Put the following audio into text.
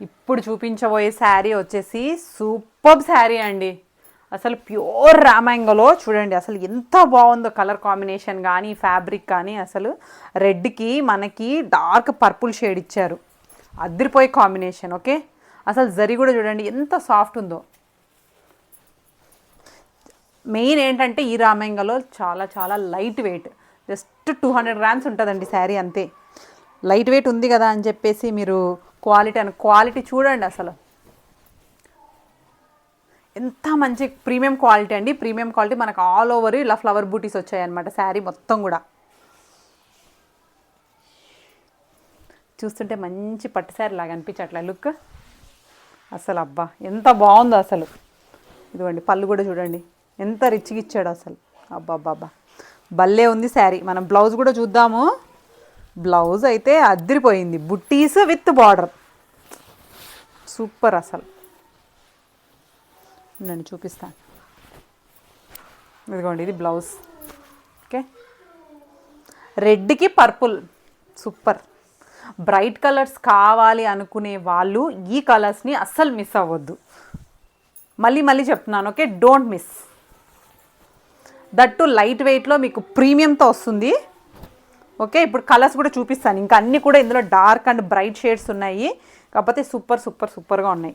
ఇప్పుడు చూపించబోయే శారీ వచ్చేసి సూపర్ శారీ అండి. అసలు ప్యూర్ రామాంగోలో చూడండి అసలు ఎంత బాగుందో కలర్ కాంబినేషన్ కానీ ఫ్యాబ్రిక్ కానీ. అసలు రెడ్కి మనకి డార్క్ పర్పుల్ షేడ్ ఇచ్చారు, అదిరిపోయే కాంబినేషన్. ఓకే, అసలు జరీ కూడా చూడండి ఎంత సాఫ్ట్ ఉందో. మెయిన్ ఏంటంటే ఈ రామాంగోలో చాలా చాలా లైట్ వెయిట్, జస్ట్ 200 grams ఉంటుందండి శారీ, అంతే. లైట్ వెయిట్ ఉంది కదా అని చెప్పేసి మీరు క్వాలిటీ చూడండి అసలు ఎంత మంచి ప్రీమియం క్వాలిటీ అండి. ప్రీమియం క్వాలిటీ మనకు ఆల్ ఓవర్ ఇలా ఫ్లవర్ బూటీస్ వచ్చాయన్నమాట శారీ మొత్తం కూడా. చూస్తుంటే మంచి పట్టు శారీ లాగా అనిపించట్లే లుక్. అసలు అబ్బా ఎంత బాగుందో అసలు. ఇదిగోండి పళ్ళు కూడా చూడండి ఎంత రిచ్గా ఇచ్చాడు అసలు. అబ్బా భలే ఉంది శారీ. మనం బ్లౌజ్ కూడా చూద్దాము. బ్లౌజ్ అయితే అదిరిపోయింది, బుట్టీస్ విత్ బార్డర్, సూపర్ అసలు. నేను చూపిస్తాను, ఇదిగోండి ఇది బ్లౌజ్. ఓకే, రెడ్కి పర్పుల్ సూపర్. బ్రైట్ కలర్స్ కావాలి అనుకునే వాళ్ళు ఈ కలర్స్ని అస్సలు మిస్ అవ్వద్దు. మళ్ళీ చెప్తున్నాను, okay, don't miss. That light వెయిట్లో మీకు ప్రీమియంతో వస్తుంది. ఓకే, ఇప్పుడు కలర్స్ కూడా చూపిస్తాను. ఇంకా అన్నీ కూడా ఇందులో డార్క్ అండ్ బ్రైట్ షేడ్స్ ఉన్నాయి, కాకపోతే సూపర్గా ఉన్నాయి.